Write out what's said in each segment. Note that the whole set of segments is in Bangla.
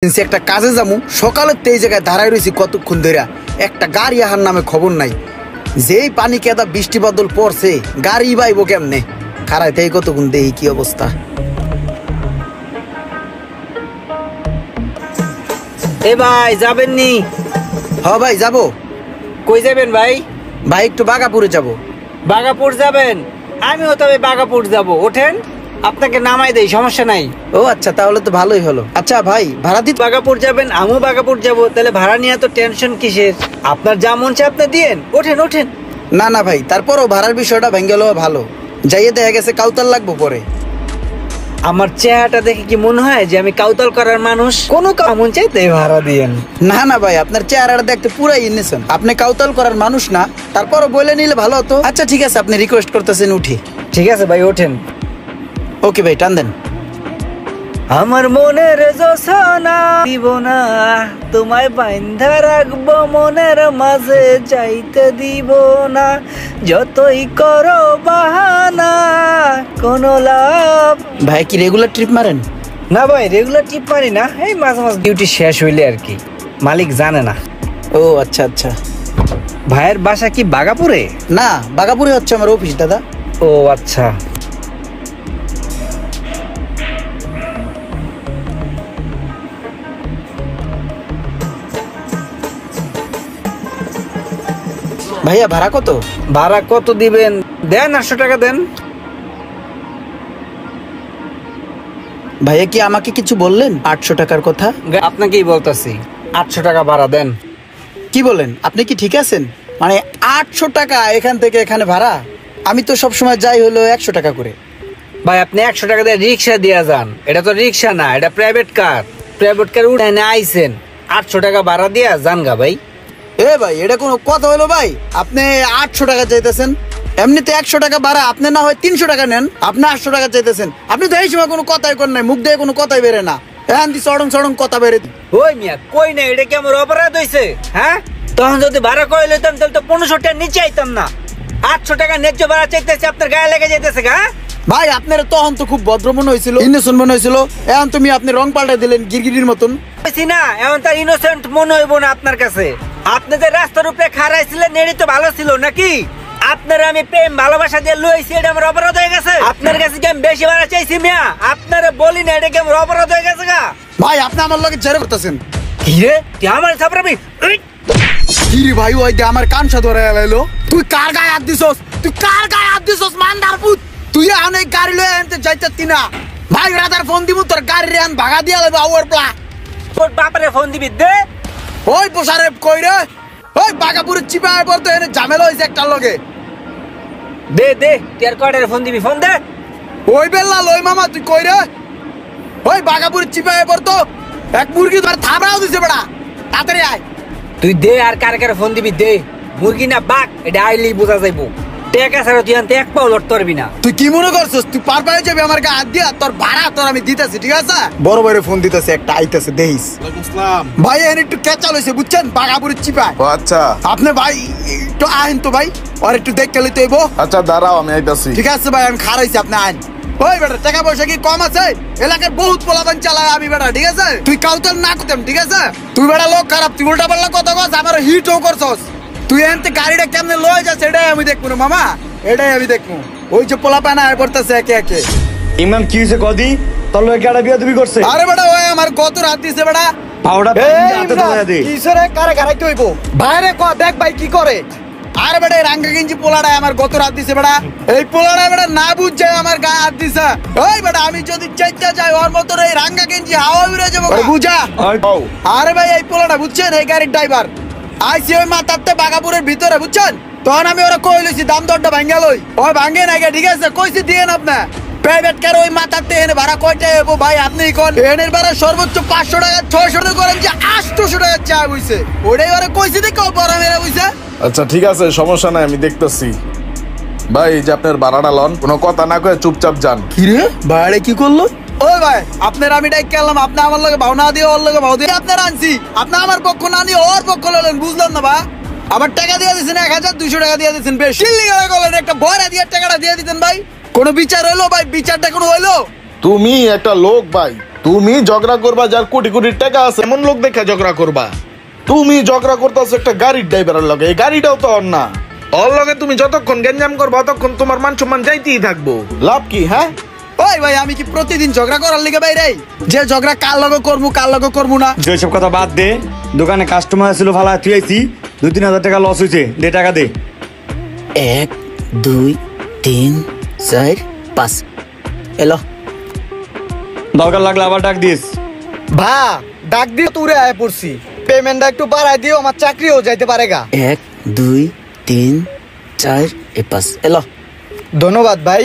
একটা কাজে যাবো সকালে এই জায়গায় দাঁড়ায় রয়েছি কতক্ষণ ধরে একটা গাড়ি আহার নামে খবর নাই। যেই পানি কেদা বৃষ্টি বাদল পড়ছে গাড়ি বাইবো কেমনে খারাই তাই কতক্ষণ দেই কি অবস্থা। এ ভাই যাবেন নি? হ্যাঁ ভাই যাবো। কই যাবেন ভাই? ভাই একটু বাগাপুরে যাবো। বাগাপুর যাবেন? আমিও তবে বাগাপুর যাব, ওঠেন আপনাকে নামাই দেই, সমস্যা নাই। ও আচ্ছা, তাহলে তো ভালোই হলো। আচ্ছা ভাই ভাড়া দিতে বাগাপুর যাবেন, আমিও বাগাপুর যাব, তাহলে ভাড়া নিয়ে তো টেনশন কিসের? আপনার যা মন চায় আপনি দিয়েন, ওঠেন ওঠেন। না না ভাই, তারপরও ভাড়ার বিষয়টা ভেঙে গেলেও ভালো, যাইয়ে দেখা গেছে কাউতাল লাগবো পরে। আমার চেহারাটা দেখে কি মনে হয় যে আমি কাউতাল করার মানুষ? কোনো মন চাইতে ভাড়া দিয়েন। না না ভাই, আপনার চেহারাটা দেখতে পুরাই ইনোসেন্ট, আপনি কাউতাল করার মানুষ না, তারপরও বলে নিলে ভালো হতো। আচ্ছা ঠিক আছে, আপনি রিকোয়েস্ট করতেছেন, উঠি। ঠিক আছে ভাই ওঠেন। ওকে ভাই, টান দেন। আমার মনের জোছনা দিব না, তোমায় বাইন্ধা রাখবো মনের মাঝে, যাইতে দিব না, যতই করো বাহানা কোনো লাভ। ভাই কি রেগুলার ট্রিপ মারেন? না ভাই রেগুলার ট্রিপ মারি না, এই মাঝে মাঝে ডিউটি শেষ হইলে আর কি, মালিক জানে না। ও আচ্ছা আচ্ছা। ভাইয়ের বাসা কি বাগাপুরে? না, বাগাপুরে হচ্ছে আমার অফিস দাদা। ও আচ্ছা। ভাইয়া ভাড়া কত? ভাড়া কত দিবেন? দেন 800 টাকা দেন। ভাইয়া কি আমাকে কিছু বললেন 800 টাকার কথা? আপনাকেই বলতেছি, 800 টাকা ভাড়া দেন। কি বলেন, আপনি কি ঠিক আছেন? মানে 800 টাকা এখান থেকে এখানে ভাড়া? আমি তো সবসময় যাই হলো 100 টাকা করে। ভাই আপনি 100 টাকা দিয়ে রিক্সা দিয়ে যান, এটা তো রিক্সা না, এটা প্রাইভেট কার। প্রাইভেট কার উঠে না আইছেন, 800 টাকা ভাড়া দিয়া যান গা ভাই। এ ভাই, এটা কোনো কথা হলো ভাই? আপনি 800 টাকা চাইতেছেন, এমনিতে 100 টাকা ভাড়া, আপনি না হয় 300 টাকা নেন, আপনি 800 টাকা চাইতেছেন। আপনি তো এই সময় কোনো কথাই করেন নাই, মুখ দিয়ে কোনো কথাই বেরে না, এখন দি সড়ং সড়ং কথা বেরে। ওই মিয়া কই না, এটা কি আমার অপরাধ হয়েছে? হ্যাঁ, তখন যদি ভাড়া কই লইতাম তাহলে তো 1500 টাকা নিচে আইতাম না। 800 টাকা ন্যায্য ভাড়া চাইতেছে, আপনার গায়ে লেগে যাইতেছে গা। ভাই আপনার তখন তো খুব ভদ্র মনে হয়েছিল, ইনোসেন্ট মনে হয়েছিল, এখন তুমি আপনি রং পাল্টাই দিলেন গিরগিরির মতন। না এখন তার ইনোসেন্ট মনে হইব না আপনার কাছে? আপনি যে রাস্তার উপরে খাড়াইছিলেন এটাই তো ভালো ছিল নাকি? আপনার আমি প্রেম ভালোবাসা দিয়ে লইছি, এটা আমার অপরাধ হয়ে গেছে? আপনার কাছে কি আমি বেশি ভাড়া চাইছি মিয়া? আপনারা বলি না, এটা কি আমার অপরাধ হয়ে গেছে গা? ভাই আপনি আমার লগে জেরে করতেছেন। কি রে তুই আমার থাপড়াবি? কি রে ভাই, ওই যে আমার কানসা ধরে এলো। তুই কার গায়ে হাত দিছস? তুই কার গায়ে হাত দিছস মান্দার পুত? তুই এখন এই গাড়ি লয়ে আনতে যাইতাছি না ভাই, রাদার ফোন দিব তোর গাড়ি রে আন ভাগা দিয়া লইব আওয়ার প্লা। তোর বাপারে ফোন দিবি দে। ওই পোসারে কই রে, ওই বাগাপুরের চিপায় পড়তো এনে ঝামেলা হইছে একটা লগে। দে দে তুই আর কয়টারে ফোন দিবি, ফোন দে। ওই বেল্লা লই মামা, তুই কই রে? ওই বাগাপুরের চিপায় পড়তো এক মুরগি ধর থাবড়াও দিছে বেড়া, তাড়াতাড়ি আয়। তুই দে আর কারে কারে ফোন দিবি দে। মুরগি না বাঘ এটা আইলেই বোঝা যাইব। টেকা ছাড়া তুই আনতে এক পাও লড়তে পারবি না। তুই কি মনে করছিস তুই পার পায়ে যাবি আমার গায়ে হাত দিয়া? তোর ভাড়া তোর আমি দিতেছি, ঠিক আছে? বড় ভাইরে ফোন দিতেছে, একটা আইতেছে দেখিস। ভাই এখানে একটু কেঁচা লইছে বুঝছেন, বাগাপুরের চিপায়। আচ্ছা আপনি ভাই একটু আইন তো ভাই, আর একটু দেখতে লইতে হইব। আচ্ছা দাঁড়াও আমি আইতাছি। ঠিক আছে ভাই, আমি খারাইছি, আপনি আইন। ওই বেটা টাকা পয়সা কি কম আছে? এলাকায় বহুত পোলাপান চালায় আমি বেটা, ঠিক আছে? তুই কাউতাল না করতাম, ঠিক আছে? তুই বেটা লোক খারাপ, তুই উল্টা পাল্লা কথা কস, আমার হিটও করছস। তুই এনতে গাড়িটা কেমনে লয়ে যাচ্ছে এটাই আমি দেখবো না মামা, এটাই আমি দেখবো। ওই যে পোলাপান আয় পড়তেছে একে একে। ইমরান কি হইছে কদি? তোর লগে কেডা বিয়া তুমি করছে? আরে বেটা ওই আমার কত রাত দিছে বেটা। পাউডার হাতে ধরে দে। কিসরে কারে গারাইতে হইব? বাইরে ক দেখ ভাই কি করে। আরে বেটা এই রাঙ্গা গেঞ্জি পোলাটা আমার গত রাত দিছে বেটা। এই পোলাটা বেটা না বুঝছে আমার গায়ে হাত দিছে। ওই বেটা আমি যদি চাইতে যাই ওর মতো এই রাঙ্গা গেঞ্জি হাওয়া উড়ে যাবো বুঝা। আরে ভাই এই পোলাটা বুঝছেন, এই গাড়ির ড্রাইভার আইসি ওই মাথাতে বাগাপুরের ভিতরে বুঝছেন, তখন আমি ওরা কই লইছি দাম দরটা ভাঙ্গা লই, ওই ভাঙ্গে নাই, ঠিক আছে? কইছি দিয়েন আপনি প্রাইভেট কার ওই মাথাতে এনে ভাড়া কয়টা হবো ভাই আপনি কোন? এনের ভাড়া সর্বোচ্চ 500 টাকা, 600 টাকা করেন যে 800 টাকা চা বুঝছে, ওটাই ওরা কইছি দেখো বড় মেরা বুঝছে। আচ্ছা ঠিক আছে, সমস্যা নাই, আমি দেখতেছি। ভাই এই যে আপনার ভাড়াটা লন, কোনো কথা না কয়ে চুপচাপ যান। কি রে ভাড়া কি করলো? ওই ভাই আপনার আমি ডাইক করলাম, আপনি আমার লগে ভাও না দিয়ে ওর লগে ভাও দিয়ে আপনার আনছি, আপনি আমার পক্ষ না নিয়ে ওর পক্ষ ললেন, বুঝলাম না ভাই। আবার টাকা দিয়ে দিচ্ছেন 1200 টাকা দিয়ে দিচ্ছেন, বেশি গেলেন, একটা ভরা দিয়ে টাকাটা দিয়ে দিতেন ভাই। কোনো বিচার হইলো ভাই? বিচারটা কোনো হইলো? তুমি একটা লোক ভাই, তুমি ঝগড়া করবা যার কোটি কোটি টাকা আছে এমন লোক দেখে ঝগড়া করবা। তুমি ঝগড়া করতেছো একটা গাড়ির ড্রাইভারের লগে, এই গাড়িটাও তো অন্য না। ওর লগে তুমি যতক্ষণ গেঞ্জাম করবা ততক্ষণ তোমার মান সম্মান যাইতেই থাকবো। লাভ কি? হ্যাঁ ওই ভাই আমি কি প্রতিদিন ঝগড়া করার লিগে বাইরে যে ঝগড়া কার লগে করবো না? যেসব কথা বাদ দে, দোকানে কাস্টমার ছিল ভালো তুই আইছি, 2-3 হাজার টাকা লস হয়েছে, দে টাকা দে। 1 2 3 4 5 এলো। দরকার লাগলে আবার ডাক দিস। ভা ডাক দিয়ে তুরে আয় পড়ছি, পেমেন্টটা একটু বাড়াই দিও, আমার চাকরিও যাইতে পারে গা। 1 2 3 4 5 এলো। ধন্যবাদ ভাই।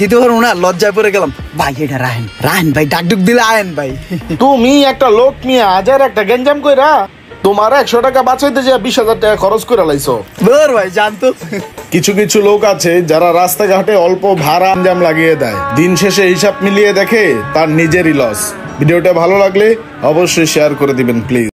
দিতে পারবো না, লজ্জায় পড়ে গেলাম ভাই। এটা রাহেন ভাই, ডাক ডুক দিলে আয়েন ভাই। তুমি একটা লোক নিয়ে হাজার একটা গেঞ্জাম কইরা তোমার 100 টাকা বাঁচাইতে যে 20,000 টাকা খরচ করে লাইছো। বর ভাই জানতো। কিছু কিছু লোক আছে যারা রাস্তাঘাটে অল্প ভাড়া আঞ্জাম লাগিয়ে দেয়, দিন শেষে হিসাব মিলিয়ে দেখে তার নিজেরই লস। ভিডিওটা ভালো লাগলে অবশ্যই শেয়ার করে দিবেন প্লিজ।